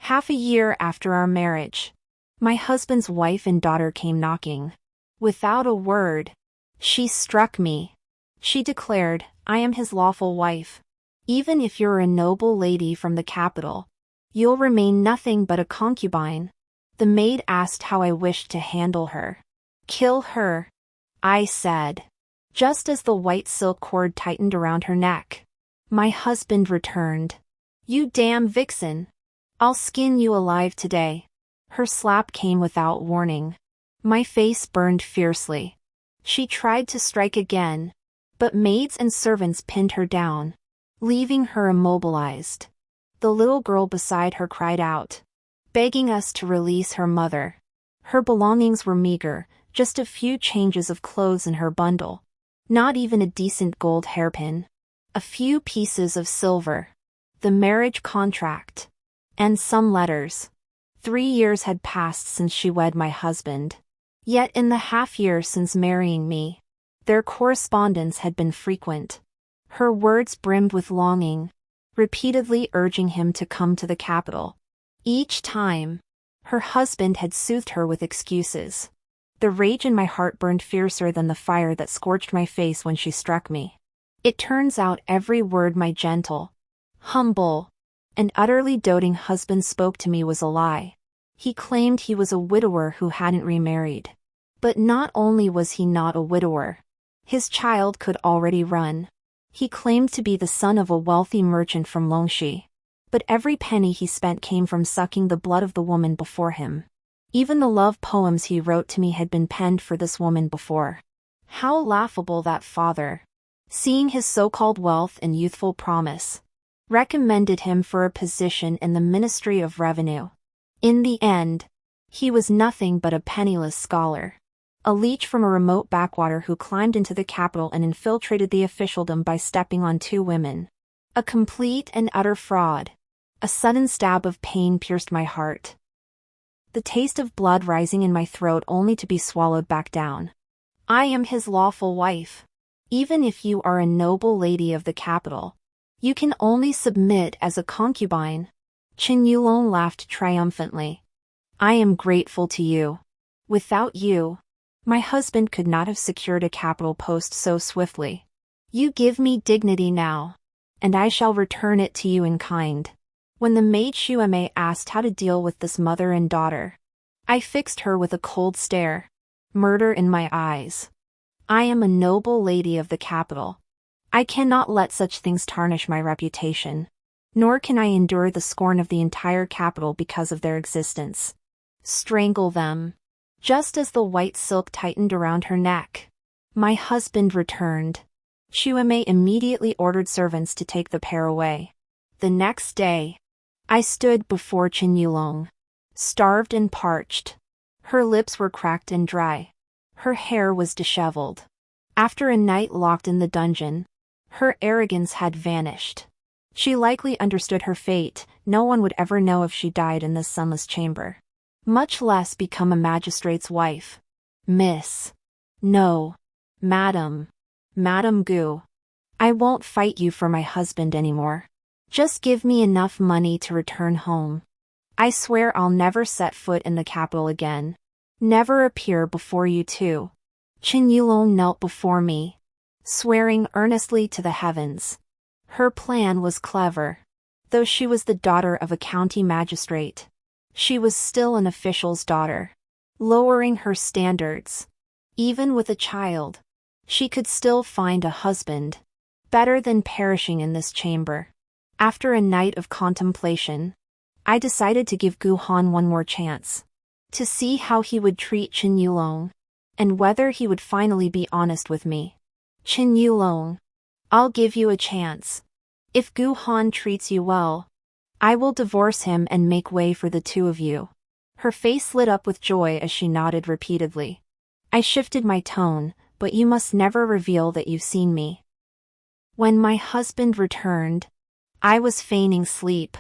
Half a year after our marriage, my husband's wife and daughter came knocking. Without a word, she struck me. She declared, "I am his lawful wife. Even if you're a noble lady from the capital, you'll remain nothing but a concubine." The maid asked how I wished to handle her. "Kill her," I said, just as the white silk cord tightened around her neck. My husband returned. "You damn vixen. I'll skin you alive today." Her slap came without warning. My face burned fiercely. She tried to strike again, but maids and servants pinned her down, leaving her immobilized. The little girl beside her cried out, begging us to release her mother. Her belongings were meager, just a few changes of clothes in her bundle. Not even a decent gold hairpin. A few pieces of silver. The marriage contract. And some letters. 3 years had passed since she wed my husband. Yet in the half year since marrying me, their correspondence had been frequent. Her words brimmed with longing, repeatedly urging him to come to the capital. Each time, her husband had soothed her with excuses. The rage in my heart burned fiercer than the fire that scorched my face when she struck me. It turns out every word my gentle, humble, and utterly doting husband spoke to me was a lie. He claimed he was a widower who hadn't remarried. But not only was he not a widower, his child could already run. He claimed to be the son of a wealthy merchant from Longxi. But every penny he spent came from sucking the blood of the woman before him. Even the love poems he wrote to me had been penned for this woman before. How laughable that father, seeing his so-called wealth and youthful promise, recommended him for a position in the Ministry of Revenue. In the end, he was nothing but a penniless scholar. A leech from a remote backwater who climbed into the capital and infiltrated the officialdom by stepping on 2 women. A complete and utter fraud. A sudden stab of pain pierced my heart. The taste of blood rising in my throat only to be swallowed back down. I am his lawful wife. Even if you are a noble lady of the capital, you can only submit as a concubine. Chen Yulong laughed triumphantly. I am grateful to you. Without you, my husband could not have secured a capital post so swiftly. You give me dignity now, and I shall return it to you in kind. When the maid Xuemei asked how to deal with this mother and daughter, I fixed her with a cold stare, murder in my eyes. I am a noble lady of the capital. I cannot let such things tarnish my reputation, nor can I endure the scorn of the entire capital because of their existence. Strangle them. Just as the white silk tightened around her neck, my husband returned. Xuemei immediately ordered servants to take the pair away. The next day, I stood before Chen Yulong, starved and parched. Her lips were cracked and dry. Her hair was disheveled. After a night locked in the dungeon, her arrogance had vanished. She likely understood her fate. No one would ever know if she died in this sunless chamber, much less become a magistrate's wife. Miss. No. Madam. Madam Gu. I won't fight you for my husband anymore. Just give me enough money to return home. I swear I'll never set foot in the capital again. Never appear before you too. Chen Yulong knelt before me, swearing earnestly to the heavens. Her plan was clever. Though she was the daughter of a county magistrate, she was still an official's daughter. Lowering her standards, even with a child, she could still find a husband. Better than perishing in this chamber. After a night of contemplation, I decided to give Gu Han one more chance. To see how he would treat Chen Yulong, and whether he would finally be honest with me. Chen Yulong, I'll give you a chance. If Gu Han treats you well, I will divorce him and make way for the 2 of you. Her face lit up with joy as she nodded repeatedly. I shifted my tone, but you must never reveal that you've seen me. When my husband returned, I was feigning sleep.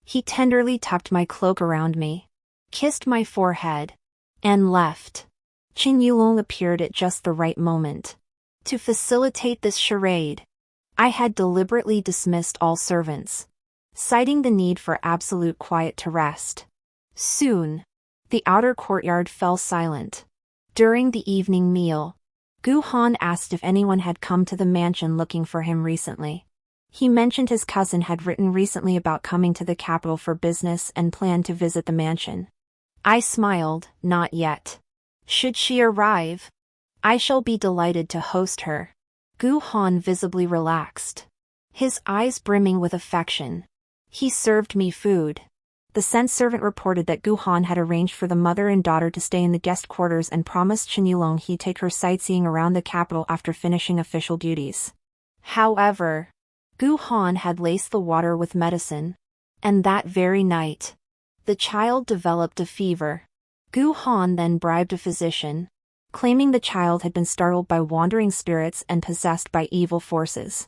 He tenderly tucked my cloak around me, kissed my forehead, and left. Chen Yulong appeared at just the right moment. To facilitate this charade, I had deliberately dismissed all servants. citing the need for absolute quiet to rest. Soon, the outer courtyard fell silent. During the evening meal, Gu Han asked if anyone had come to the mansion looking for him recently. He mentioned his cousin had written recently about coming to the capital for business and planned to visit the mansion. I smiled, not yet. Should she arrive, I shall be delighted to host her. Gu Han visibly relaxed, his eyes brimming with affection. He served me food. The sent servant reported that Gu Han had arranged for the mother and daughter to stay in the guest quarters and promised Chen Yulong he'd take her sightseeing around the capital after finishing official duties. However, Gu Han had laced the water with medicine, and that very night, the child developed a fever. Gu Han then bribed a physician, claiming the child had been startled by wandering spirits and possessed by evil forces.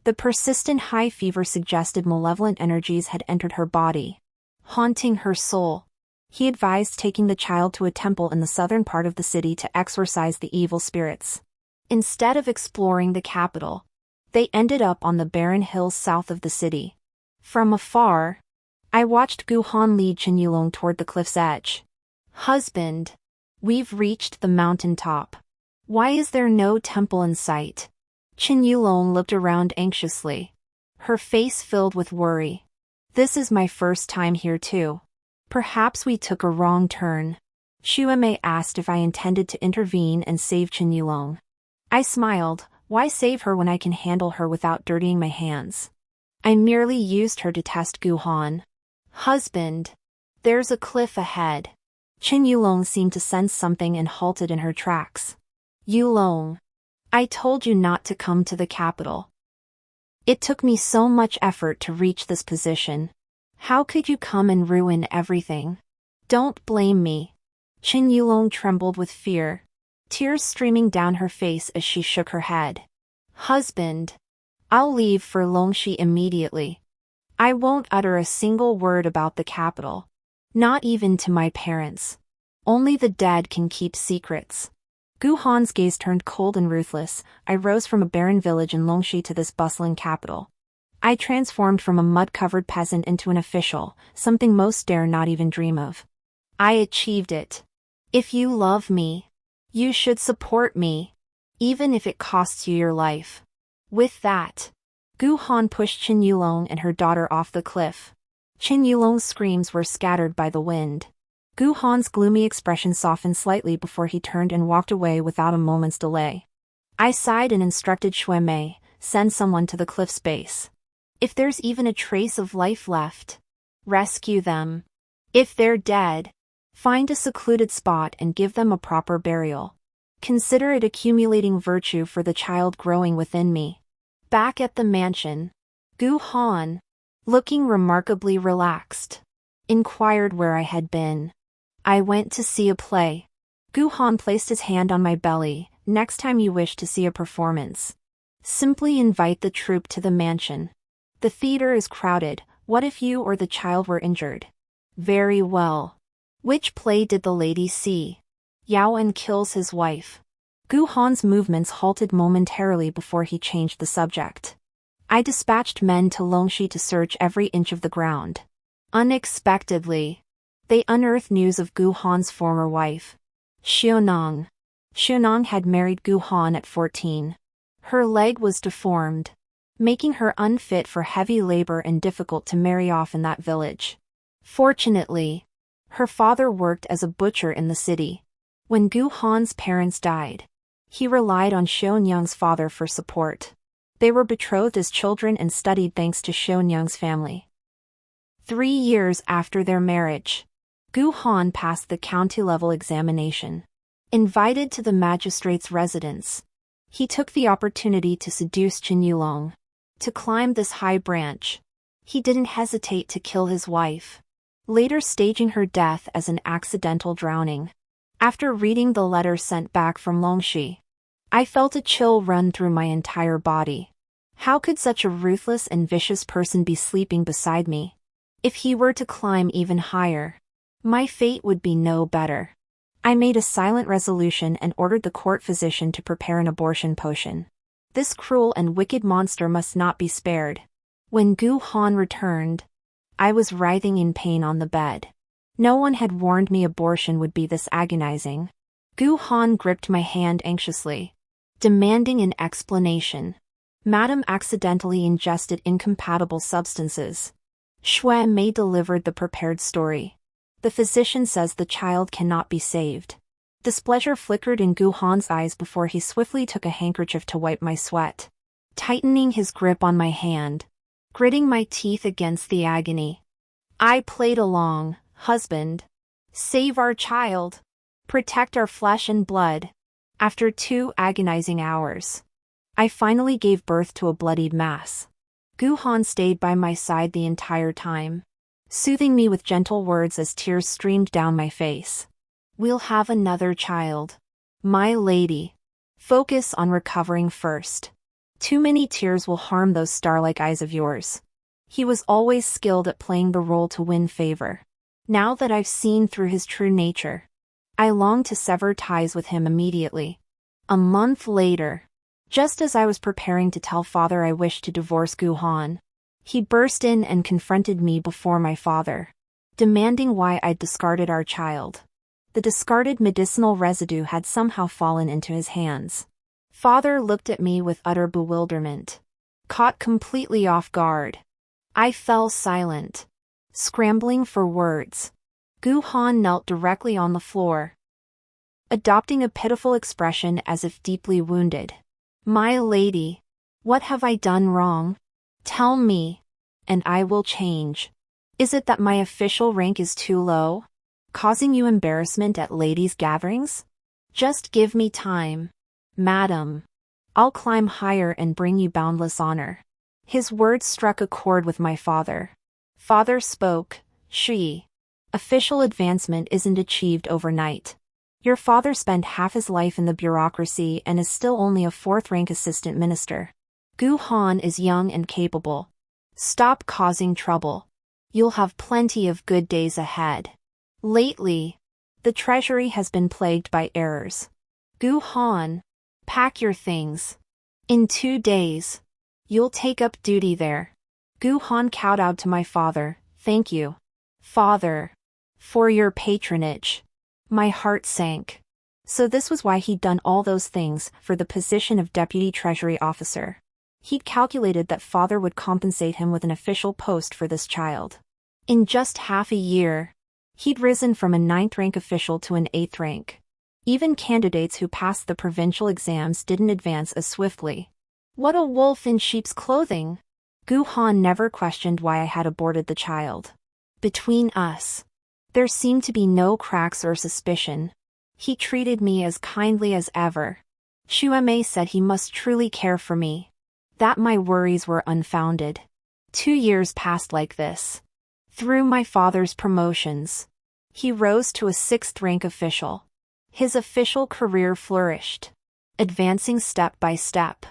The persistent high fever suggested malevolent energies had entered her body, haunting her soul. He advised taking the child to a temple in the southern part of the city to exorcise the evil spirits. Instead of exploring the capital, they ended up on the barren hills south of the city. From afar, I watched Gu Han lead Chen Yulong toward the cliff's edge. Husband, we've reached the mountain top. Why is there no temple in sight? Chen Yulong looked around anxiously, her face filled with worry. This is my first time here too. Perhaps we took a wrong turn. Xuemei asked if I intended to intervene and save Chen Yulong. I smiled. Why save her when I can handle her without dirtying my hands? I merely used her to test Gu Han. Husband, there's a cliff ahead. Chen Yulong seemed to sense something and halted in her tracks. Yulong, I told you not to come to the capital. It took me so much effort to reach this position. How could you come and ruin everything? Don't blame me. Chen Yulong trembled with fear, tears streaming down her face as she shook her head. Husband, I'll leave for Longxi immediately. I won't utter a single word about the capital. Not even to my parents. Only the dead can keep secrets. Gu Han's gaze turned cold and ruthless. I rose from a barren village in Longxi to this bustling capital. I transformed from a mud-covered peasant into an official, something most dare not even dream of. I achieved it. If you love me, you should support me, even if it costs you your life. With that, Gu Han pushed Chen Yulong and her daughter off the cliff. Chen Yulong's screams were scattered by the wind. Gu Han's gloomy expression softened slightly before he turned and walked away without a moment's delay. I sighed and instructed Xuemei, send someone to the cliff's base. If there's even a trace of life left, rescue them. If they're dead, find a secluded spot and give them a proper burial. Consider it accumulating virtue for the child growing within me. Back at the mansion, Gu Han, looking remarkably relaxed, inquired where I had been. I went to see a play. Gu Han placed his hand on my belly. Next time you wish to see a performance, simply invite the troupe to the mansion. The theater is crowded. What if you or the child were injured? Very well. Which play did the lady see? Yao En kills his wife. Gu Han's movements halted momentarily before he changed the subject. I dispatched men to Longxi to search every inch of the ground. Unexpectedly, they unearthed news of Gu Han's former wife, Xiaonang. Xiaonang had married Gu Han at 14. Her leg was deformed, making her unfit for heavy labor and difficult to marry off in that village. Fortunately, her father worked as a butcher in the city. When Gu Han's parents died, he relied on Xiaonyang's father for support. They were betrothed as children and studied thanks to Xiaonyang's family. 3 years after their marriage, Gu Han passed the county-level examination. Invited to the magistrate's residence, he took the opportunity to seduce Chen Yulong. To climb this high branch, he didn't hesitate to kill his wife, later staging her death as an accidental drowning. After reading the letter sent back from Longxi, I felt a chill run through my entire body. How could such a ruthless and vicious person be sleeping beside me? If he were to climb even higher, my fate would be no better. I made a silent resolution and ordered the court physician to prepare an abortion potion. This cruel and wicked monster must not be spared. When Gu Han returned, I was writhing in pain on the bed. No one had warned me abortion would be this agonizing. Gu Han gripped my hand anxiously, demanding an explanation. Madam accidentally ingested incompatible substances. Shui Mei delivered the prepared story. The physician says the child cannot be saved. Displeasure flickered in Gu Han's eyes before he swiftly took a handkerchief to wipe my sweat, tightening his grip on my hand, gritting my teeth against the agony. I played along. Husband. Save our child. Protect our flesh and blood. After 2 agonizing hours, I finally gave birth to a bloodied mass. Gu Han stayed by my side the entire time, soothing me with gentle words as tears streamed down my face. We'll have another child. My lady. Focus on recovering first. Too many tears will harm those star-like eyes of yours. He was always skilled at playing the role to win favor. Now that I've seen through his true nature, I long to sever ties with him immediately. A month later, just as I was preparing to tell father I wished to divorce Gu Han, he burst in and confronted me before my father, demanding why I'd discarded our child. The discarded medicinal residue had somehow fallen into his hands. Father looked at me with utter bewilderment, caught completely off guard. I fell silent, scrambling for words. Gu Han knelt directly on the floor, adopting a pitiful expression as if deeply wounded. My lady, what have I done wrong? Tell me, and I will change. Is it that my official rank is too low, causing you embarrassment at ladies' gatherings? Just give me time, madam. I'll climb higher and bring you boundless honor. His words struck a chord with my father. Father spoke. She. Official advancement isn't achieved overnight. Your father spent half his life in the bureaucracy and is still only a 4th-rank assistant minister. Gu Han is young and capable. Stop causing trouble. You'll have plenty of good days ahead. Lately, the treasury has been plagued by errors. Gu Han, pack your things. In 2 days, you'll take up duty there. Gu Han kowtowed to my father. Thank you, father, for your patronage. My heart sank. So this was why he'd done all those things for the position of deputy treasury officer. He'd calculated that father would compensate him with an official post for this child. In just half a year, he'd risen from a 9th-rank official to an 8th rank. Even candidates who passed the provincial exams didn't advance as swiftly. What a wolf in sheep's clothing! Gu Han never questioned why I had aborted the child. Between us, there seemed to be no cracks or suspicion. He treated me as kindly as ever. Shui Mei said he must truly care for me, that my worries were unfounded. 2 years passed like this. Through my father's promotions, he rose to a 6th-rank official. His official career flourished, advancing step by step.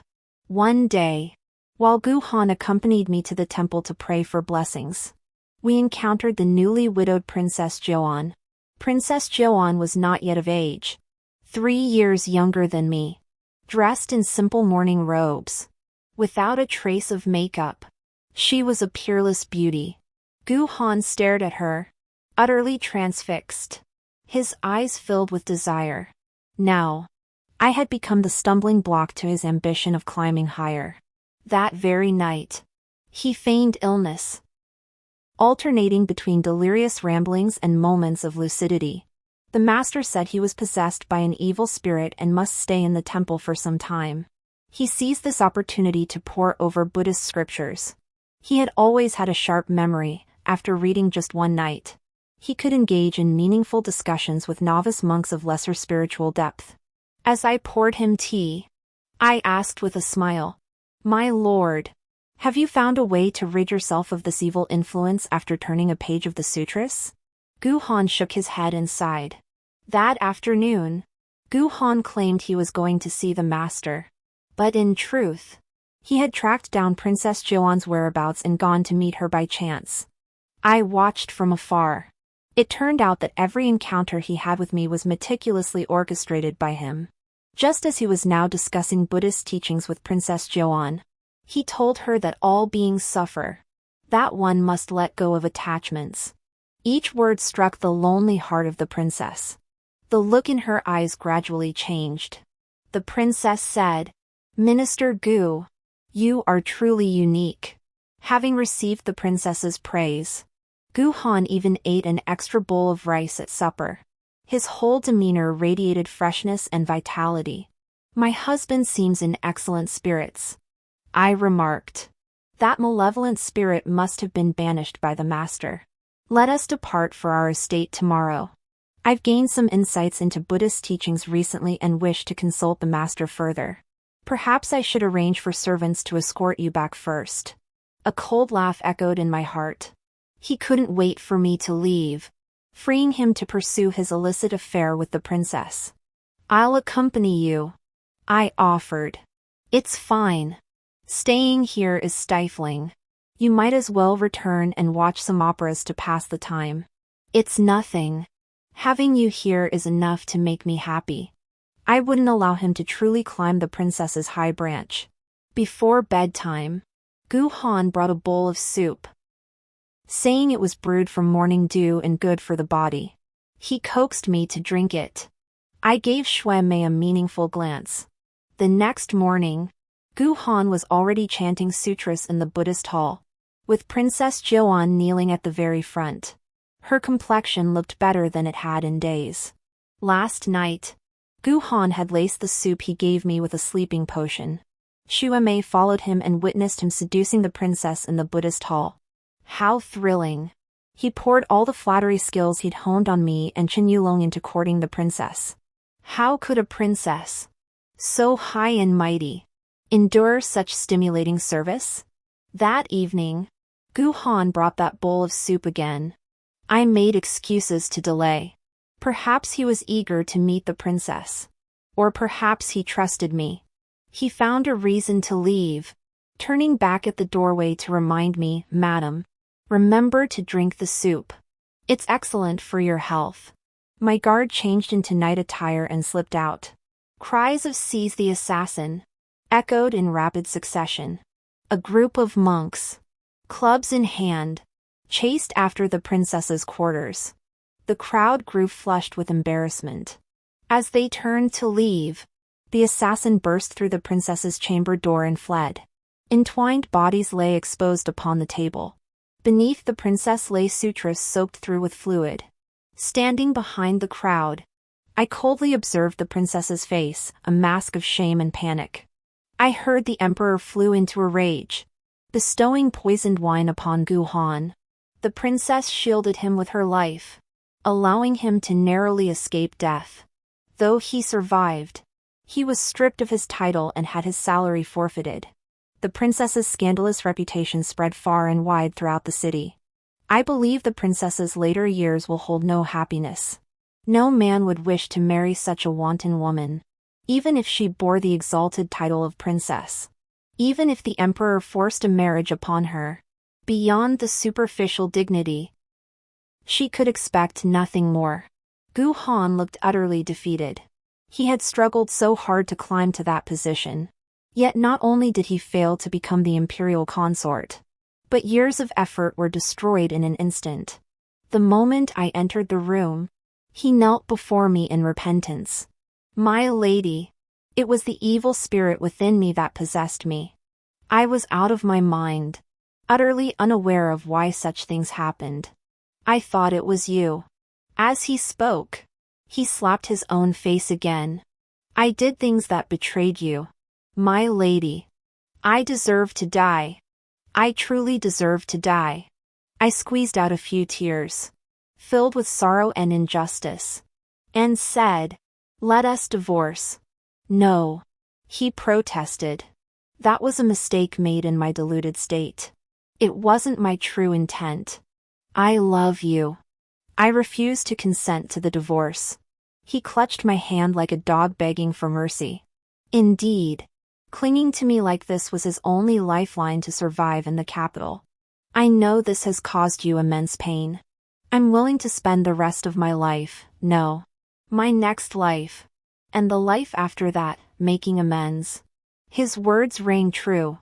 One day, while Gu Han accompanied me to the temple to pray for blessings, we encountered the newly widowed Princess Joan. Princess Joan was not yet of age, 3 years younger than me, dressed in simple mourning robes, without a trace of makeup. She was a peerless beauty. Gu Han stared at her, utterly transfixed, his eyes filled with desire. Now, I had become the stumbling block to his ambition of climbing higher. That very night, he feigned illness, alternating between delirious ramblings and moments of lucidity. The master said he was possessed by an evil spirit and must stay in the temple for some time. He seized this opportunity to pore over Buddhist scriptures. He had always had a sharp memory. After reading just one night, he could engage in meaningful discussions with novice monks of lesser spiritual depth. As I poured him tea, I asked with a smile, "My lord, have you found a way to rid yourself of this evil influence after turning a page of the sutras?" Gu Han shook his head and sighed. That afternoon, Gu Han claimed he was going to see the master. But in truth, he had tracked down Princess Joan's whereabouts and gone to meet her by chance. I watched from afar. It turned out that every encounter he had with me was meticulously orchestrated by him. Just as he was now discussing Buddhist teachings with Princess Joan, he told her that all beings suffer, That one must let go of attachments. Each word struck the lonely heart of the princess. The look in her eyes gradually changed. The princess said, "Minister Gu, you are truly unique." Having received the princess's praise, Gu Han even ate an extra bowl of rice at supper. His whole demeanor radiated freshness and vitality. "My husband seems in excellent spirits," I remarked. "That malevolent spirit must have been banished by the master. Let us depart for our estate tomorrow. I've gained some insights into Buddhist teachings recently and wish to consult the master further. Perhaps I should arrange for servants to escort you back first." A cold laugh echoed in my heart. He couldn't wait for me to leave, freeing him to pursue his illicit affair with the princess. "I'll accompany you," I offered. "It's fine. Staying here is stifling. You might as well return and watch some operas to pass the time." "It's nothing. Having you here is enough to make me happy." I wouldn't allow him to truly climb the princess's high branch. Before bedtime, Gu Han brought a bowl of soup, saying it was brewed from morning dew and good for the body. He coaxed me to drink it. I gave Xue Mei a meaningful glance. The next morning, Gu Han was already chanting sutras in the Buddhist hall, with Princess Joan kneeling at the very front. Her complexion looked better than it had in days. Last night, Gu Han had laced the soup he gave me with a sleeping potion. Xue Mei followed him and witnessed him seducing the princess in the Buddhist hall. How thrilling! He poured all the flattery skills he'd honed on me and Chen Yulong into courting the princess. How could a princess, so high and mighty, endure such stimulating service? That evening, Gu Han brought that bowl of soup again. I made excuses to delay. Perhaps he was eager to meet the princess. Or perhaps he trusted me. He found a reason to leave, turning back at the doorway to remind me, "Madam, remember to drink the soup. It's excellent for your health." My guard changed into night attire and slipped out. Cries of "Seize the assassin!" echoed in rapid succession. A group of monks, clubs in hand, chased after the princess's quarters. The crowd grew flushed with embarrassment. As they turned to leave, the assassin burst through the princess's chamber door and fled. Entwined bodies lay exposed upon the table. Beneath the princess lay sutras soaked through with fluid. Standing behind the crowd, I coldly observed the princess's face, a mask of shame and panic. I heard the emperor flew into a rage, bestowing poisoned wine upon Gu Han. The princess shielded him with her life, allowing him to narrowly escape death. Though he survived, he was stripped of his title and had his salary forfeited. The princess's scandalous reputation spread far and wide throughout the city. I believe the princess's later years will hold no happiness. No man would wish to marry such a wanton woman, even if she bore the exalted title of princess. Even if the emperor forced a marriage upon her, beyond the superficial dignity, she could expect nothing more. Gu Han looked utterly defeated. He had struggled so hard to climb to that position. Yet not only did he fail to become the imperial consort, but years of effort were destroyed in an instant. The moment I entered the room, he knelt before me in repentance. "My lady," it was the evil spirit within me that possessed me. I was out of my mind, utterly unaware of why such things happened. "I thought it was you." As he spoke, he slapped his own face again. "I did things that betrayed you. My lady. I deserve to die. I truly deserve to die." I squeezed out a few tears, filled with sorrow and injustice, and said, "Let us divorce." "No," he protested. "That was a mistake made in my deluded state. It wasn't my true intent. I love you." I refused to consent to the divorce. He clutched my hand like a dog begging for mercy. Indeed, clinging to me like this was his only lifeline to survive in the capital. "I know this has caused you immense pain. I'm willing to spend the rest of my life, no, my next life, and the life after that, making amends." His words rang true,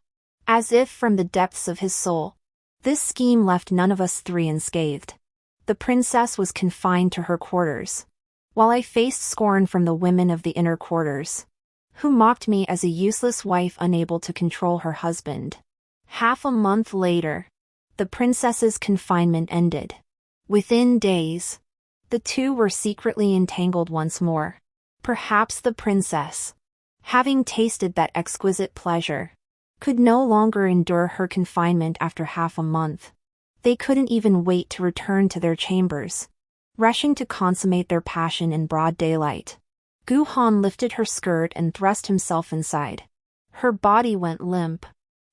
as if from the depths of his soul. This scheme left none of us three unscathed. The princess was confined to her quarters, while I faced scorn from the women of the inner quarters, who mocked me as a useless wife unable to control her husband. Half a month later, the princess's confinement ended. Within days, the two were secretly entangled once more. Perhaps the princess, having tasted that exquisite pleasure, could no longer endure her confinement after half a month. They couldn't even wait to return to their chambers, rushing to consummate their passion in broad daylight. Gu Han lifted her skirt and thrust himself inside. Her body went limp,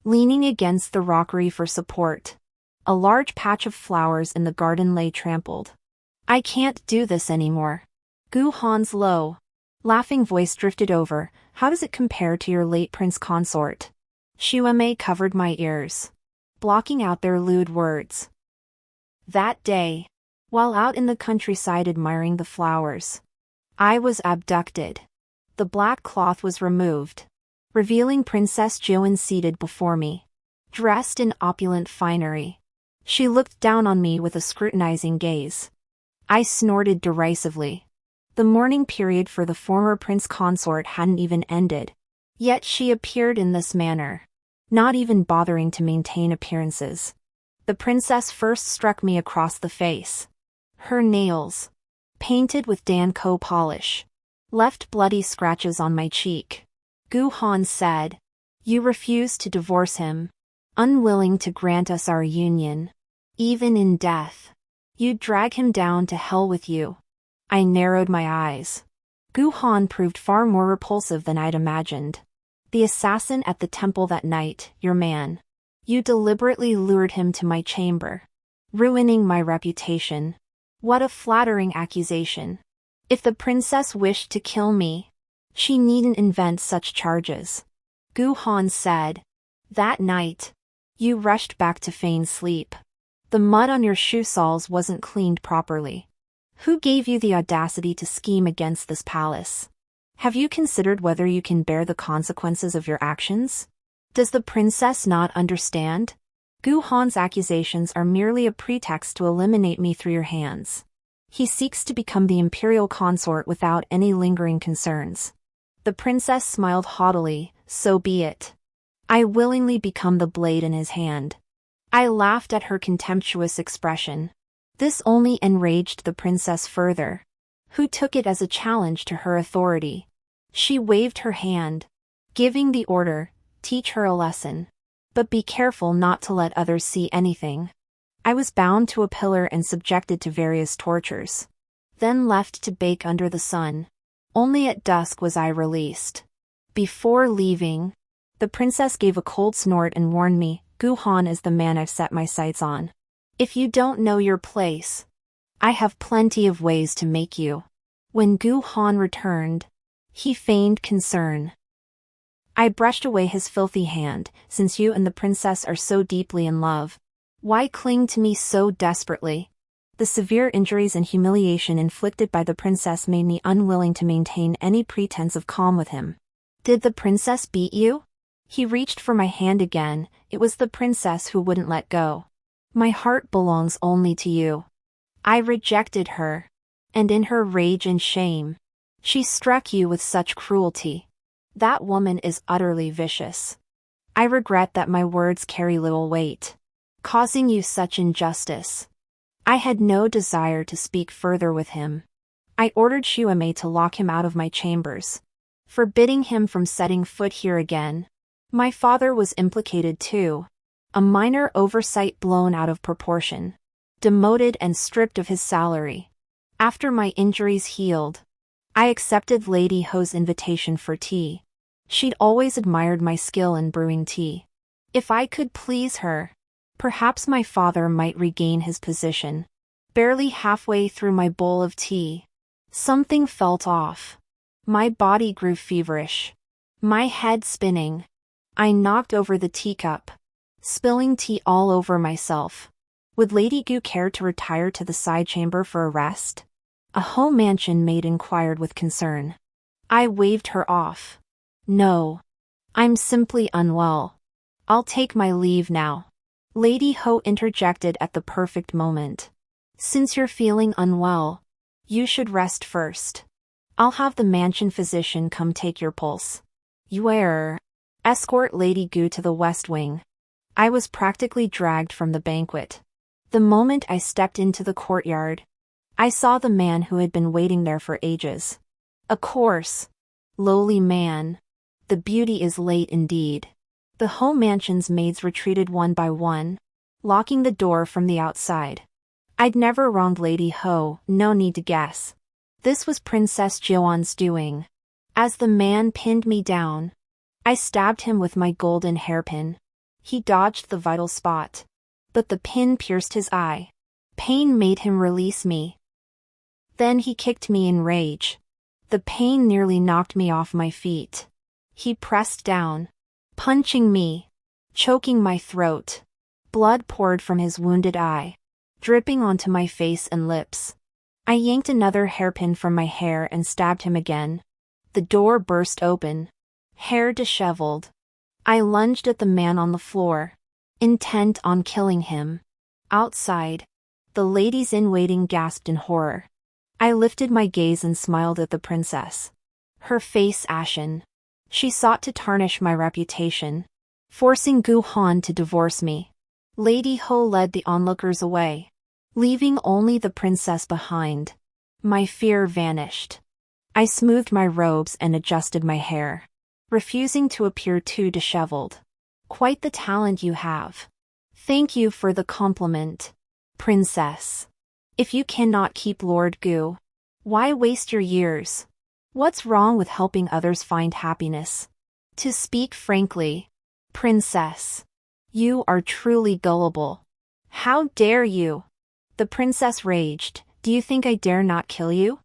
leaning against the rockery for support. A large patch of flowers in the garden lay trampled. "I can't do this anymore." Gu Han's low, laughing voice drifted over. "How does it compare to your late prince consort?" Xuemei covered my ears, blocking out their lewd words. That day, while out in the countryside admiring the flowers, I was abducted. The black cloth was removed, revealing Princess Joan seated before me, dressed in opulent finery. She looked down on me with a scrutinizing gaze. I snorted derisively. The mourning period for the former prince consort hadn't even ended. Yet she appeared in this manner, not even bothering to maintain appearances. The princess first struck me across the face. Her nails, painted with Danko polish, left bloody scratches on my cheek. Gu Han said, "You refuse to divorce him, unwilling to grant us our union. Even in death, you'd drag him down to hell with you." I narrowed my eyes. Gu Han proved far more repulsive than I'd imagined. "The assassin at the temple that night, your man. You deliberately lured him to my chamber, ruining my reputation." What a flattering accusation. If the princess wished to kill me, she needn't invent such charges. Gu Han said, "That night, you rushed back to feign sleep. The mud on your shoe soles wasn't cleaned properly. Who gave you the audacity to scheme against this palace? Have you considered whether you can bear the consequences of your actions? Does the princess not understand? Gu Han's accusations are merely a pretext to eliminate me through your hands. He seeks to become the imperial consort without any lingering concerns." The princess smiled haughtily. "So be it. I willingly become the blade in his hand." I laughed at her contemptuous expression. This only enraged the princess further, who took it as a challenge to her authority. She waved her hand, giving the order, "Teach her a lesson. But be careful not to let others see anything." I was bound to a pillar and subjected to various tortures, then left to bake under the sun. Only at dusk was I released. Before leaving, the princess gave a cold snort and warned me, "Gu Han is the man I've set my sights on. If you don't know your place, I have plenty of ways to make you." When Gu Han returned, he feigned concern. I brushed away his filthy hand. "Since you and the princess are so deeply in love, why cling to me so desperately?" The severe injuries and humiliation inflicted by the princess made me unwilling to maintain any pretense of calm with him. "Did the princess beat you?" He reached for my hand again. "It was the princess who wouldn't let go. My heart belongs only to you." I rejected her, and in her rage and shame, she struck you with such cruelty. That woman is utterly vicious. I regret that my words carry little weight, causing you such injustice. I had no desire to speak further with him. I ordered Xuemei to lock him out of my chambers, forbidding him from setting foot here again. My father was implicated too. A minor oversight blown out of proportion, demoted and stripped of his salary. After my injuries healed, I accepted Lady Ho's invitation for tea. She'd always admired my skill in brewing tea. If I could please her, perhaps my father might regain his position. Barely halfway through my bowl of tea, something felt off. My body grew feverish, my head spinning. I knocked over the teacup, spilling tea all over myself. Would Lady Gu care to retire to the side chamber for a rest? A home mansion maid inquired with concern. I waved her off. "No. I'm simply unwell. I'll take my leave now." Lady Ho interjected at the perfect moment. Since you're feeling unwell, you should rest first. I'll have the mansion physician come take your pulse. Escort Lady Gu to the West Wing. I was practically dragged from the banquet. The moment I stepped into the courtyard, I saw the man who had been waiting there for ages. A coarse, lowly man. The beauty is late indeed. The Ho mansion's maids retreated one by one, locking the door from the outside. I'd never wronged Lady Ho, no need to guess. This was Princess Joan's doing. As the man pinned me down, I stabbed him with my golden hairpin. He dodged the vital spot, but the pin pierced his eye. Pain made him release me. Then he kicked me in rage. The pain nearly knocked me off my feet. He pressed down, punching me, choking my throat. Blood poured from his wounded eye, dripping onto my face and lips. I yanked another hairpin from my hair and stabbed him again. The door burst open, hair disheveled. I lunged at the man on the floor, intent on killing him. Outside, the ladies in waiting gasped in horror. I lifted my gaze and smiled at the princess. Her face ashen. She sought to tarnish my reputation, forcing Gu Han to divorce me. Lady Ho led the onlookers away, leaving only the princess behind. My fear vanished. I smoothed my robes and adjusted my hair, refusing to appear too disheveled. Quite the talent you have. Thank you for the compliment, princess. If you cannot keep Lord Gu, why waste your years? What's wrong with helping others find happiness? To speak frankly, princess, you are truly gullible. How dare you? The princess raged. Do you think I dare not kill you?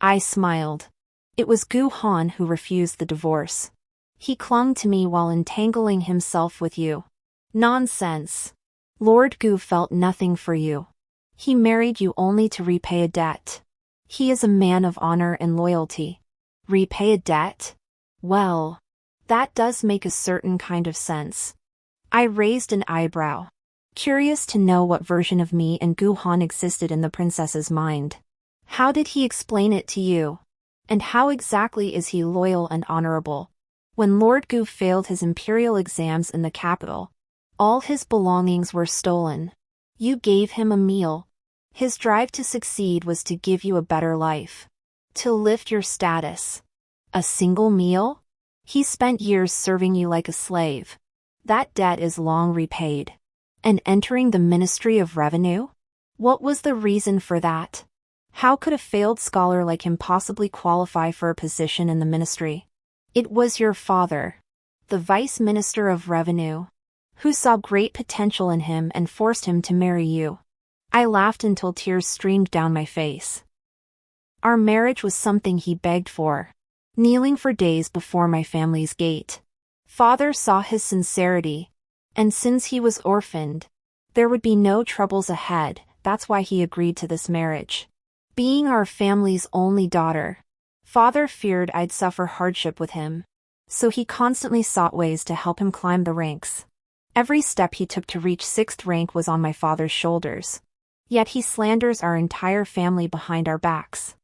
I smiled. It was Gu Han who refused the divorce. He clung to me while entangling himself with you. Nonsense. Lord Gu felt nothing for you. He married you only to repay a debt. He is a man of honor and loyalty. Repay a debt? Well, that does make a certain kind of sense. I raised an eyebrow, curious to know what version of me and Gu Han existed in the princess's mind. How did he explain it to you? And how exactly is he loyal and honorable? When Lord Gu failed his imperial exams in the capital, all his belongings were stolen. You gave him a meal. His drive to succeed was to give you a better life, to lift your status. A single meal? He spent years serving you like a slave. That debt is long repaid. And entering the Ministry of Revenue? What was the reason for that? How could a failed scholar like him possibly qualify for a position in the ministry? It was your father, the Vice Minister of Revenue, who saw great potential in him and forced him to marry you. I laughed until tears streamed down my face. Our marriage was something he begged for, kneeling for days before my family's gate. Father saw his sincerity, and since he was orphaned, there would be no troubles ahead. That's why he agreed to this marriage. Being our family's only daughter, Father feared I'd suffer hardship with him, so he constantly sought ways to help him climb the ranks. Every step he took to reach 6th rank was on my father's shoulders. Yet he slanders our entire family behind our backs.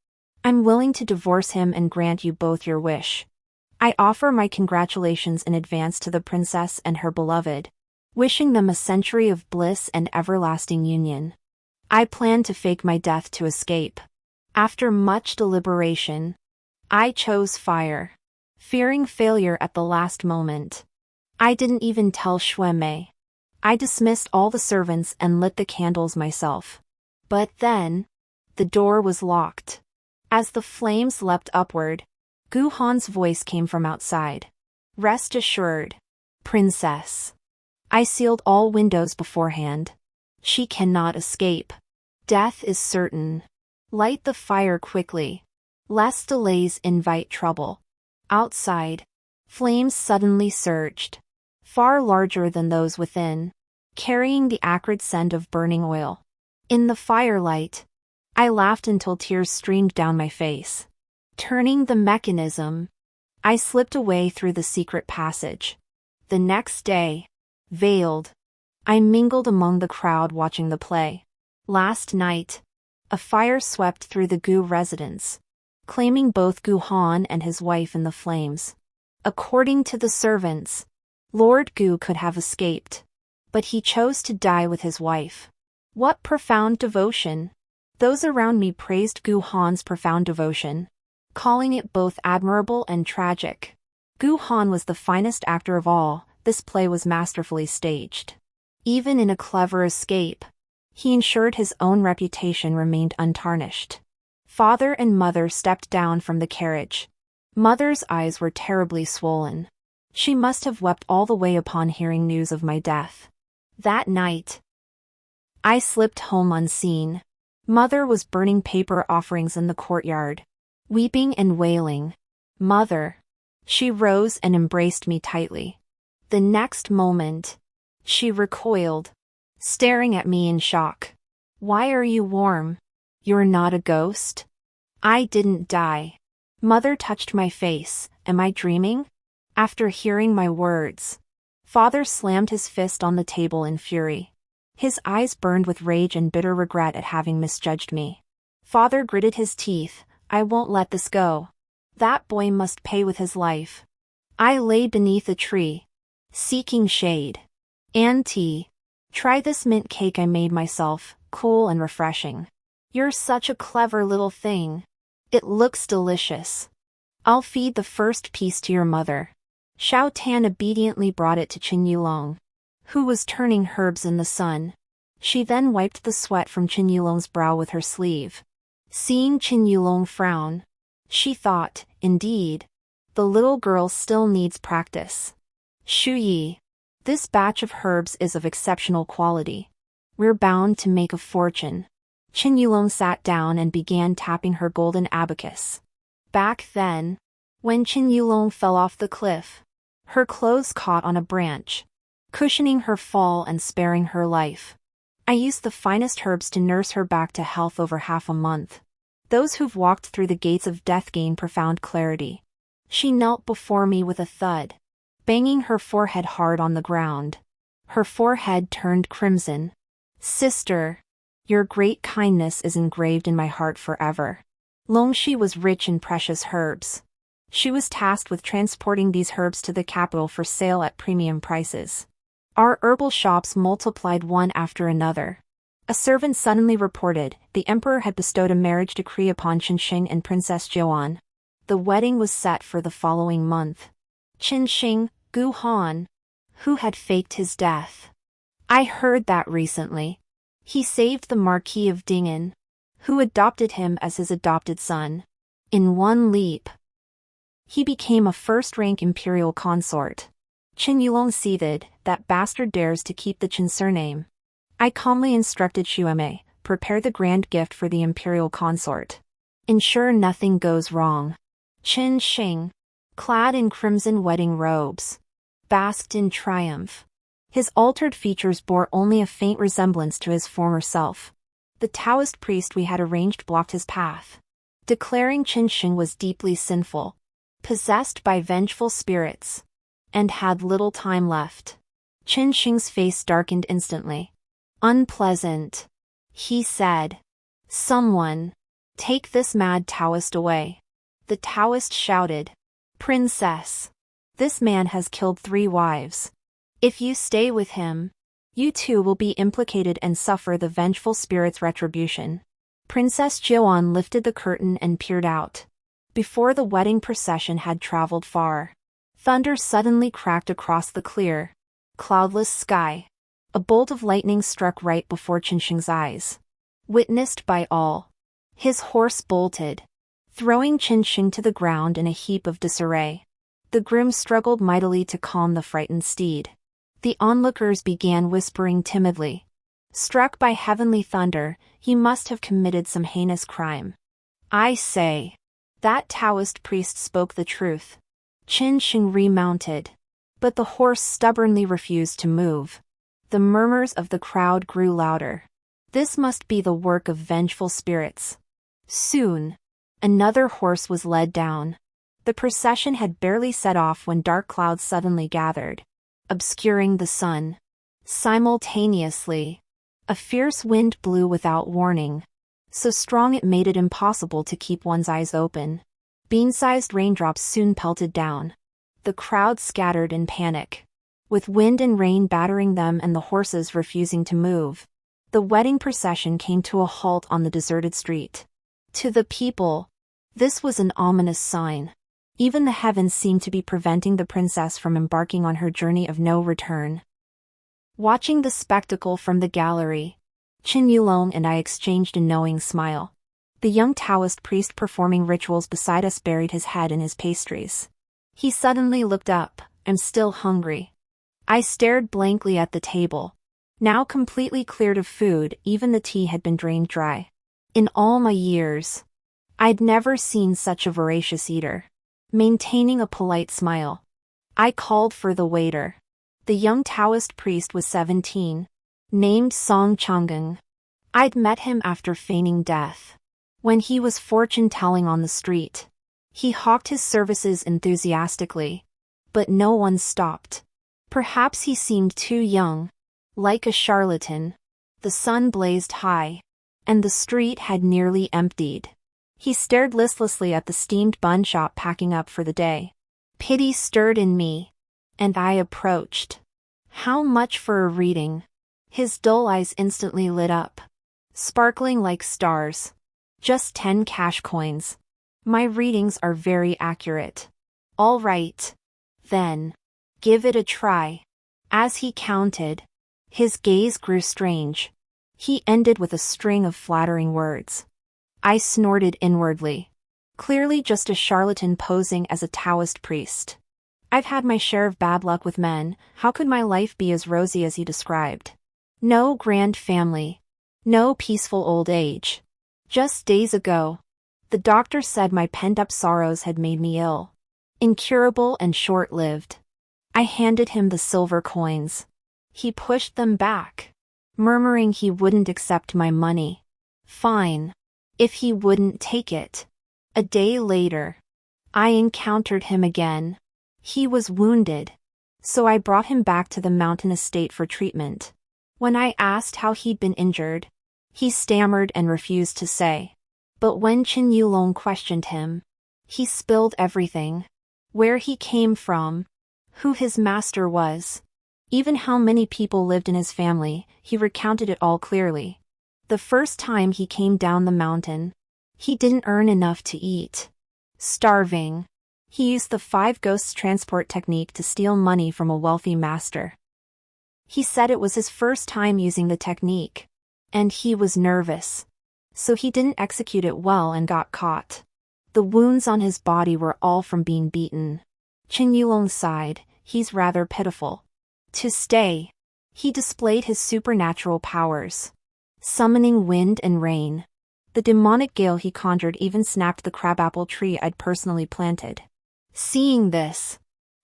I'm willing to divorce him and grant you both your wish. I offer my congratulations in advance to the princess and her beloved, wishing them a century of bliss and everlasting union. I plan to fake my death to escape. After much deliberation, I chose fire, fearing failure at the last moment. I didn't even tell Xuemei. I dismissed all the servants and lit the candles myself. But then, the door was locked. As the flames leapt upward, Gu Han's voice came from outside. Rest assured, princess. I sealed all windows beforehand. She cannot escape. Death is certain. Light the fire quickly. Lest delays invite trouble. Outside, flames suddenly surged, far larger than those within, carrying the acrid scent of burning oil. In the firelight, I laughed until tears streamed down my face. Turning the mechanism, I slipped away through the secret passage. The next day, veiled, I mingled among the crowd watching the play. Last night, a fire swept through the Gu residence, claiming both Gu Han and his wife in the flames. According to the servants, Lord Gu could have escaped, but he chose to die with his wife. What profound devotion! Those around me praised Gu Han's profound devotion, calling it both admirable and tragic. Gu Han was the finest actor of all. This play was masterfully staged. Even in a clever escape, he ensured his own reputation remained untarnished. Father and mother stepped down from the carriage. Mother's eyes were terribly swollen. She must have wept all the way upon hearing news of my death. That night, I slipped home unseen. Mother was burning paper offerings in the courtyard, weeping and wailing. Mother. She rose and embraced me tightly. The next moment, she recoiled, staring at me in shock. Why are you warm? You're not a ghost? I didn't die. Mother touched my face. Am I dreaming? After hearing my words, Father slammed his fist on the table in fury. His eyes burned with rage and bitter regret at having misjudged me. Father gritted his teeth. I won't let this go. That boy must pay with his life. I lay beneath a tree, seeking shade. Auntie, try this mint cake I made myself, cool and refreshing. You're such a clever little thing. It looks delicious. I'll feed the first piece to your mother. Xiao Tan obediently brought it to Qin Yulong, who was turning herbs in the sun. She then wiped the sweat from Qin Yulong's brow with her sleeve. Seeing Qin Yulong frown, she thought, indeed, the little girl still needs practice. Shu Yi, this batch of herbs is of exceptional quality. We're bound to make a fortune. Qin Yulong sat down and began tapping her golden abacus. Back then, when Qin Yulong fell off the cliff, her clothes caught on a branch, cushioning her fall and sparing her life. I used the finest herbs to nurse her back to health over half a month. Those who've walked through the gates of death gain profound clarity. She knelt before me with a thud, banging her forehead hard on the ground. Her forehead turned crimson. Sister, your great kindness is engraved in my heart forever. Longxi was rich in precious herbs. She was tasked with transporting these herbs to the capital for sale at premium prices. Our herbal shops multiplied one after another. A servant suddenly reported the emperor had bestowed a marriage decree upon Qinsheng and Princess Joan. The wedding was set for the following month. Qinsheng, Gu Han, who had faked his death. I heard that recently. He saved the Marquis of Dingen, who adopted him as his adopted son. In one leap, he became a first-rank imperial consort. Qin Yulong seethed, that bastard dares to keep the Qin surname. I calmly instructed Xueme, prepare the grand gift for the imperial consort. Ensure nothing goes wrong. Qin Sheng, clad in crimson wedding robes, basked in triumph. His altered features bore only a faint resemblance to his former self. The Taoist priest we had arranged blocked his path, declaring Qin Sheng was deeply sinful, possessed by vengeful spirits, and had little time left. Qin Sheng's face darkened instantly. Unpleasant, he said. Someone, take this mad Taoist away. The Taoist shouted. Princess, this man has killed 3 wives. If you stay with him, you too will be implicated and suffer the vengeful spirit's retribution. Princess Joan lifted the curtain and peered out. Before the wedding procession had traveled far, thunder suddenly cracked across the clear, cloudless sky. A bolt of lightning struck right before Qinsheng's eyes. Witnessed by all, his horse bolted, throwing Qinsheng to the ground in a heap of disarray. The groom struggled mightily to calm the frightened steed. The onlookers began whispering timidly. Struck by heavenly thunder, he must have committed some heinous crime. I say, that Taoist priest spoke the truth. Qinsheng remounted, but the horse stubbornly refused to move. The murmurs of the crowd grew louder. This must be the work of vengeful spirits. Soon, another horse was led down. The procession had barely set off when dark clouds suddenly gathered, obscuring the sun. Simultaneously, a fierce wind blew without warning, so strong it made it impossible to keep one's eyes open. Bean-sized raindrops soon pelted down. The crowd scattered in panic, with wind and rain battering them and the horses refusing to move. The wedding procession came to a halt on the deserted street. To the people, this was an ominous sign. Even the heavens seemed to be preventing the princess from embarking on her journey of no return. Watching the spectacle from the gallery, Qin Yulong and I exchanged a knowing smile. The young Taoist priest performing rituals beside us buried his head in his pastries. He suddenly looked up. "I'm still hungry." I stared blankly at the table. Now completely cleared of food, even the tea had been drained dry. In all my years, I'd never seen such a voracious eater. Maintaining a polite smile, I called for the waiter. The young Taoist priest was 17, named Song Changeng. I'd met him after feigning death, when he was fortune-telling on the street. He hawked his services enthusiastically, but no one stopped. Perhaps he seemed too young, like a charlatan. The sun blazed high, and the street had nearly emptied. He stared listlessly at the steamed bun shop packing up for the day. Pity stirred in me, and I approached. "How much for a reading?" His dull eyes instantly lit up, sparkling like stars. "Just 10 cash coins. My readings are very accurate." "All right, then. Give it a try." As he counted, his gaze grew strange. He ended with a string of flattering words. I snorted inwardly. Clearly just a charlatan posing as a Taoist priest. I've had my share of bad luck with men. How could my life be as rosy as he described? No grand family. No peaceful old age. Just days ago, the doctor said my pent-up sorrows had made me ill. Incurable and short-lived. I handed him the silver coins. He pushed them back, murmuring he wouldn't accept my money. Fine, if he wouldn't take it. A day later, I encountered him again. He was wounded, so I brought him back to the mountain estate for treatment. When I asked how he'd been injured, he stammered and refused to say. But when Qin Yulong questioned him, he spilled everything. Where he came from, who his master was, even how many people lived in his family, he recounted it all clearly. The first time he came down the mountain, he didn't earn enough to eat. Starving. He used the 5 ghosts transport technique to steal money from a wealthy master. He said it was his first time using the technique, and he was nervous, so he didn't execute it well and got caught. The wounds on his body were all from being beaten. Qin Yulong sighed. He's rather pitiful. To stay, he displayed his supernatural powers, summoning wind and rain. The demonic gale he conjured even snapped the crabapple tree I'd personally planted. Seeing this,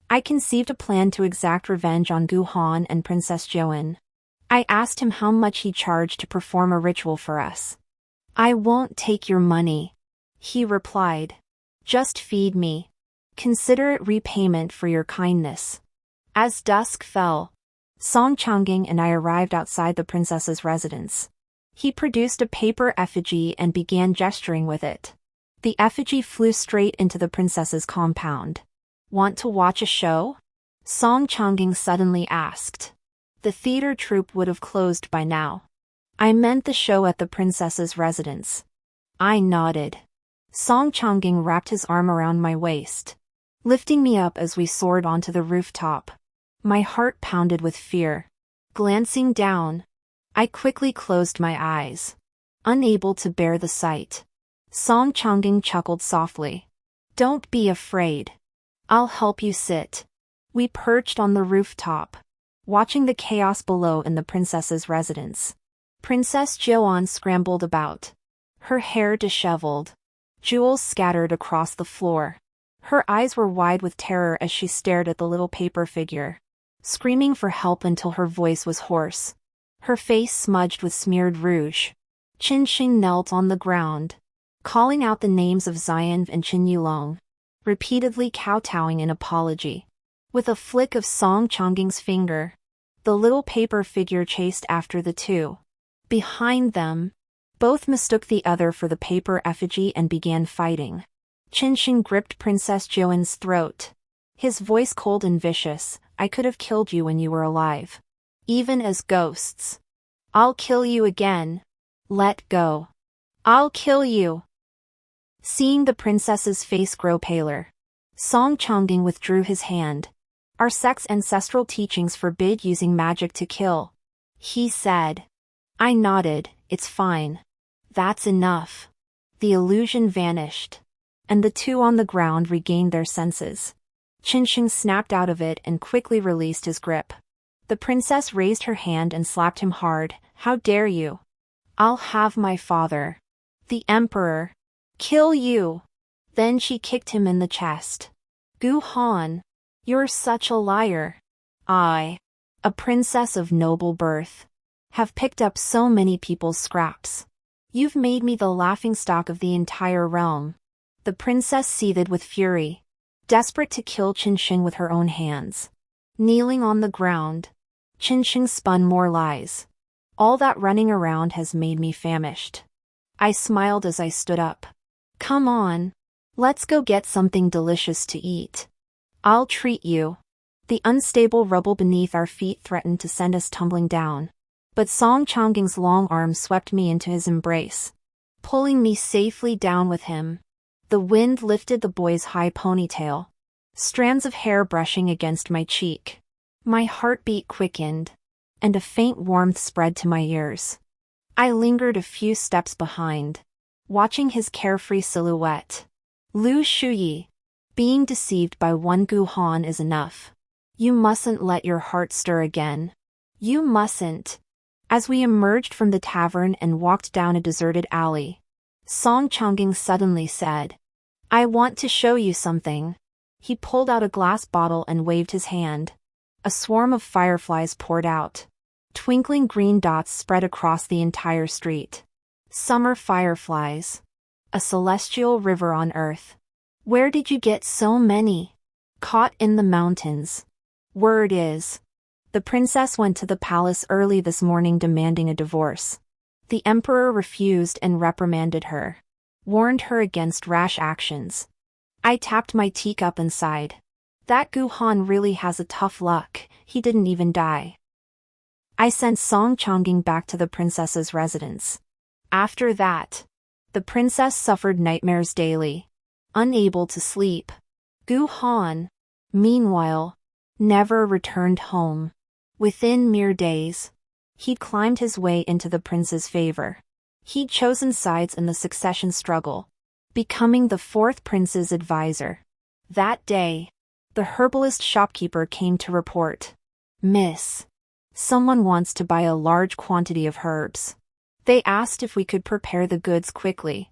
I conceived a plan to exact revenge on Gu Han and Princess Joan. I asked him how much he charged to perform a ritual for us. "I won't take your money," he replied. "Just feed me. Consider it repayment for your kindness." As dusk fell, Song Changing and I arrived outside the princess's residence. He produced a paper effigy and began gesturing with it. The effigy flew straight into the princess's compound. "Want to watch a show?" Song Changing suddenly asked. The theater troupe would have closed by now. I meant the show at the princess's residence. I nodded. Song Changing wrapped his arm around my waist, lifting me up as we soared onto the rooftop. My heart pounded with fear. Glancing down, I quickly closed my eyes, unable to bear the sight. Song Changing chuckled softly. "Don't be afraid. I'll help you sit." We perched on the rooftop, watching the chaos below in the princess's residence. Princess Joan scrambled about, her hair disheveled, jewels scattered across the floor. Her eyes were wide with terror as she stared at the little paper figure, screaming for help until her voice was hoarse. Her face smudged with smeared rouge. Qin Xing knelt on the ground, calling out the names of Xian and Qin Yulong, repeatedly kowtowing in apology. With a flick of Song Changing's finger, The little paper figure chased after the two. Behind them, both mistook the other for the paper effigy and began fighting. Qinsheng gripped Princess Joan's throat. His voice cold and vicious. I could have killed you when you were alive. Even as ghosts. I'll kill you again. Let go. I'll kill you. Seeing the princess's face grow paler, Song Changjing withdrew his hand. Our sect's ancestral teachings forbid using magic to kill, he said. I nodded. It's fine. That's enough. The illusion vanished, and the two on the ground regained their senses. Qinsheng snapped out of it and quickly released his grip. The princess raised her hand and slapped him hard. How dare you? I'll have my father, the emperor, kill you. Then she kicked him in the chest. Gu Han, you're such a liar. I, a princess of noble birth, have picked up so many people's scraps. You've made me the laughingstock of the entire realm. The princess seethed with fury, desperate to kill Qinsheng with her own hands. Kneeling on the ground, Qinsheng spun more lies. All that running around has made me famished. I smiled as I stood up. Come on. Let's go get something delicious to eat. I'll treat you. The unstable rubble beneath our feet threatened to send us tumbling down. But Song Changjing's long arms swept me into his embrace, pulling me safely down with him. The wind lifted the boy's high ponytail, strands of hair brushing against my cheek. My heartbeat quickened, and a faint warmth spread to my ears. I lingered a few steps behind, watching his carefree silhouette. Lu Shuyi, being deceived by one Gu Han is enough. You mustn't let your heart stir again. You mustn't. As we emerged from the tavern and walked down a deserted alley, Song Changjing suddenly said, I want to show you something. He pulled out a glass bottle and waved his hand. A swarm of fireflies poured out. Twinkling green dots spread across the entire street. Summer fireflies. A celestial river on earth. Where did you get so many? Caught in the mountains. Word is, the princess went to the palace early this morning demanding a divorce. The emperor refused and reprimanded her, warned her against rash actions. I tapped my teacup and sighed. That Gu Han really has a tough luck, he didn't even die. I sent Song Changjing back to the princess's residence. After that, the princess suffered nightmares daily, unable to sleep. Gu Han, meanwhile, never returned home. Within mere days, he'd climbed his way into the prince's favor. He'd chosen sides in the succession struggle, becoming the fourth prince's advisor. That day, the herbalist shopkeeper came to report. Miss, someone wants to buy a large quantity of herbs. They asked if we could prepare the goods quickly.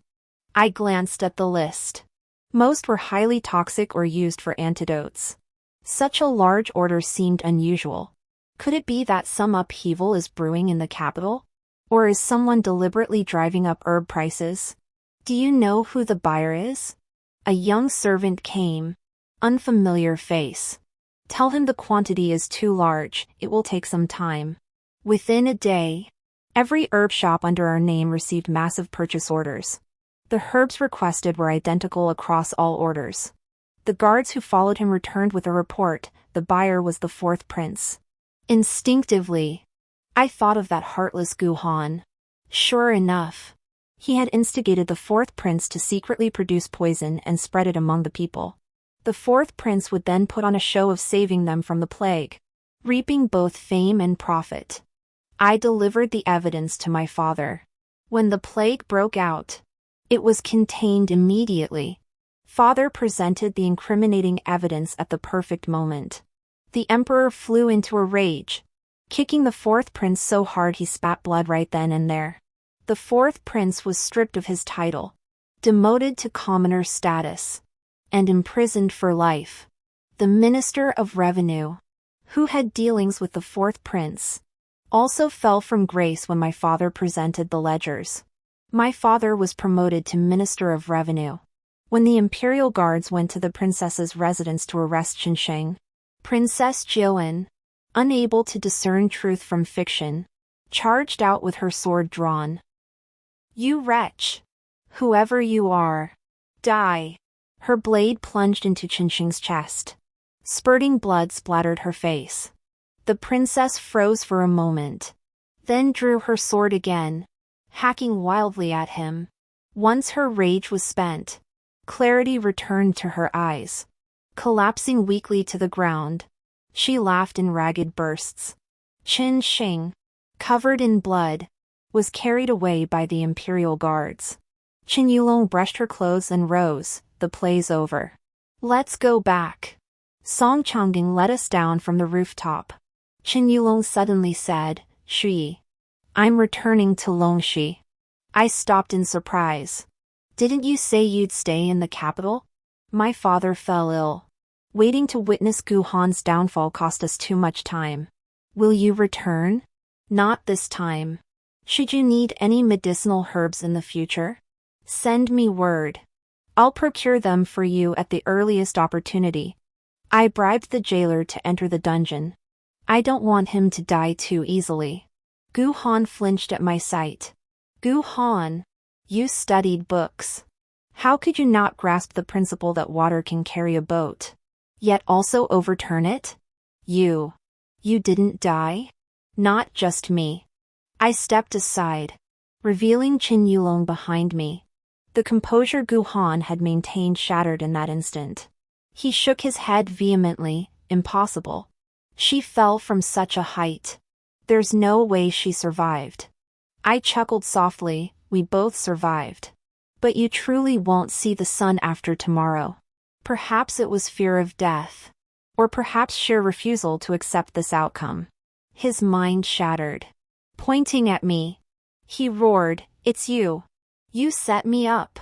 I glanced at the list. Most were highly toxic or used for antidotes. Such a large order seemed unusual. Could it be that some upheaval is brewing in the capital? Or is someone deliberately driving up herb prices? Do you know who the buyer is? A young servant came. Unfamiliar face. Tell him the quantity is too large, it will take some time. Within a day, every herb shop under our name received massive purchase orders. The herbs requested were identical across all orders. The guards who followed him returned with a report. The buyer was the fourth prince. Instinctively, I thought of that heartless Gu Han. Sure enough, he had instigated the fourth prince to secretly produce poison and spread it among the people. The fourth prince would then put on a show of saving them from the plague, reaping both fame and profit. I delivered the evidence to my father. When the plague broke out, it was contained immediately. Father presented the incriminating evidence at the perfect moment. The emperor flew into a rage, kicking the fourth prince so hard he spat blood right then and there. The fourth prince was stripped of his title, demoted to commoner status, and imprisoned for life. The minister of revenue, who had dealings with the fourth prince, also fell from grace when my father presented the ledgers. My father was promoted to minister of revenue. When the imperial guards went to the princess's residence to arrest Qinsheng, Princess Joan, unable to discern truth from fiction, charged out with her sword drawn. "You wretch! Whoever you are, die!" Her blade plunged into Qinsheng's chest. Spurting blood splattered her face. The princess froze for a moment, then drew her sword again, hacking wildly at him. Once her rage was spent, clarity returned to her eyes. Collapsing weakly to the ground, she laughed in ragged bursts. Qinsheng, covered in blood, was carried away by the imperial guards. Qin Yulong brushed her clothes and rose. "The play's over. Let's go back." Song Changging led us down from the rooftop. Qin Yulong suddenly said, "Shui, I'm returning to Longxi." I stopped in surprise. "Didn't you say you'd stay in the capital?" "My father fell ill. Waiting to witness Gu Han's downfall cost us too much time." "Will you return?" "Not this time. Should you need any medicinal herbs in the future, send me word. I'll procure them for you at the earliest opportunity." I bribed the jailer to enter the dungeon. I don't want him to die too easily. Gu Han flinched at my sight. "Gu Han, you studied books. How could you not grasp the principle that water can carry a boat, yet also overturn it? You didn't die?" "Not just me." I stepped aside, revealing Qin Yulong behind me. The composure Gu Han had maintained shattered in that instant. He shook his head vehemently. "Impossible. She fell from such a height. There's no way she survived." I chuckled softly. "We both survived. But you truly won't see the sun after tomorrow." Perhaps it was fear of death, or perhaps sheer refusal to accept this outcome. His mind shattered. Pointing at me, he roared, "It's you. You set me up."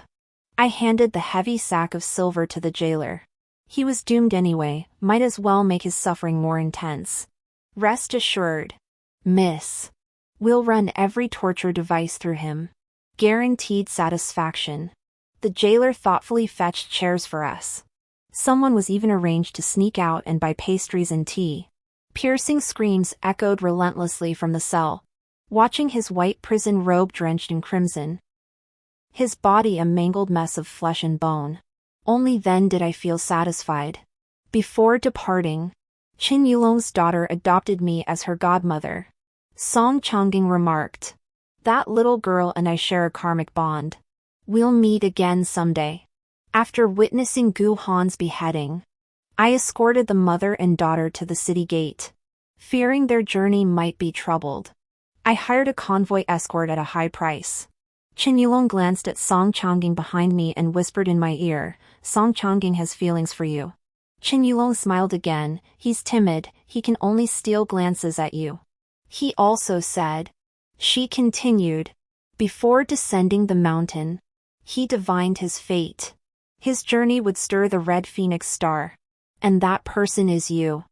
I handed the heavy sack of silver to the jailer. He was doomed anyway, might as well make his suffering more intense. "Rest assured, miss. We'll run every torture device through him. Guaranteed satisfaction." The jailer thoughtfully fetched chairs for us. Someone was even arranged to sneak out and buy pastries and tea. Piercing screams echoed relentlessly from the cell. Watching his white prison robe drenched in crimson, his body a mangled mess of flesh and bone. Only then did I feel satisfied. Before departing, Qin Yulong's daughter adopted me as her godmother. Song Changging remarked, "That little girl and I share a karmic bond. We'll meet again someday." After witnessing Gu Han's beheading, I escorted the mother and daughter to the city gate. Fearing their journey might be troubled, I hired a convoy escort at a high price. Qin Yulong glanced at Song Changging behind me and whispered in my ear, "Song Changging has feelings for you." Qin Yulong smiled again. "He's timid, he can only steal glances at you." He also said. She continued. Before descending the mountain, he divined his fate. His journey would stir the red phoenix star. "And that person is you."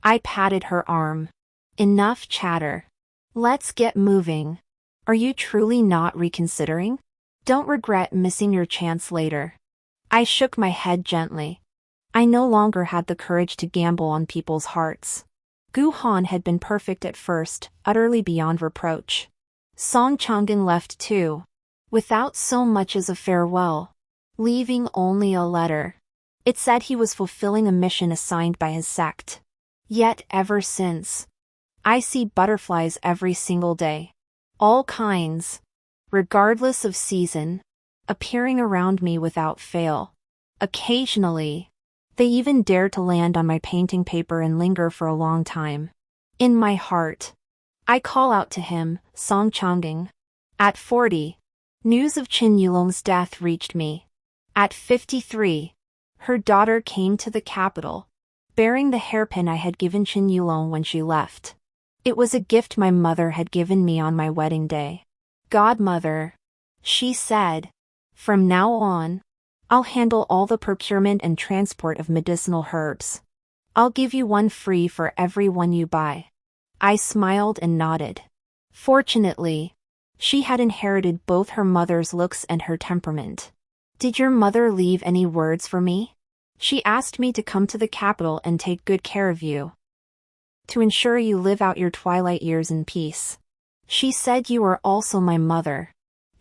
I patted her arm. "Enough chatter. Let's get moving. Are you truly not reconsidering? Don't regret missing your chance later." I shook my head gently. I no longer had the courage to gamble on people's hearts. Gu Han had been perfect at first, utterly beyond reproach. Song Changging left too, without so much as a farewell, leaving only a letter. It said he was fulfilling a mission assigned by his sect. Yet ever since, I see butterflies every single day. All kinds, regardless of season, appearing around me without fail. Occasionally, they even dare to land on my painting paper and linger for a long time. In my heart, I call out to him, Song Changging. At 40, news of Qin Yulong's death reached me. At 53, her daughter came to the capital, bearing the hairpin I had given Qin Yulong when she left. It was a gift my mother had given me on my wedding day. "Godmother," she said, "from now on, I'll handle all the procurement and transport of medicinal herbs. I'll give you one free for every one you buy." I smiled and nodded. Fortunately, she had inherited both her mother's looks and her temperament. "Did your mother leave any words for me?" "She asked me to come to the capital and take good care of you." to ensure you live out your twilight years in peace. She said you are also my mother,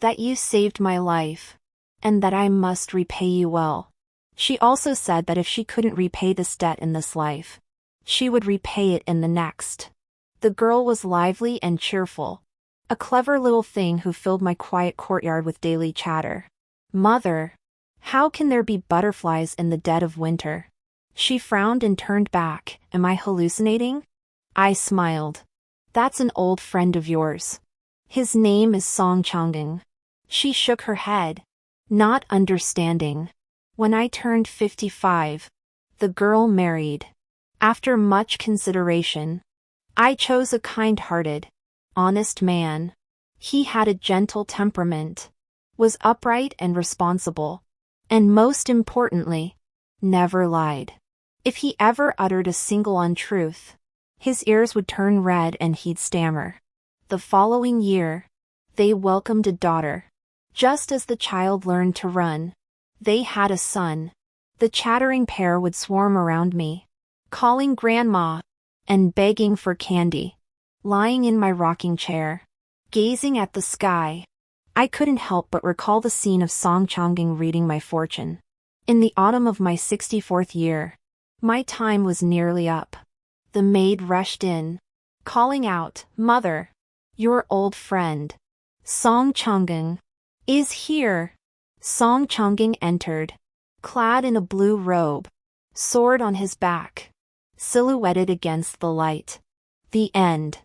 that you saved my life, and that I must repay you well. She also said that if she couldn't repay this debt in this life, she would repay it in the next. The girl was lively and cheerful, a clever little thing who filled my quiet courtyard with daily chatter. Mother, how can there be butterflies in the dead of winter? She frowned and turned back. Am I hallucinating? I smiled. That's an old friend of yours. His name is Song Changeng. She shook her head, not understanding. When I turned 55, the girl married. After much consideration, I chose a kind-hearted, honest man. He had a gentle temperament, was upright and responsible, and most importantly, never lied. If he ever uttered a single untruth, his ears would turn red and he'd stammer. The following year, they welcomed a daughter. Just as the child learned to run, they had a son. The chattering pair would swarm around me, calling grandma, and begging for candy. Lying in my rocking chair, gazing at the sky, I couldn't help but recall the scene of Song Changeng reading my fortune. In the autumn of my 64th year, my time was nearly up. The maid rushed in, calling out, "Mother, your old friend, Song Changeng, is here." Song Changeng entered, clad in a blue robe, sword on his back, silhouetted against the light. The end.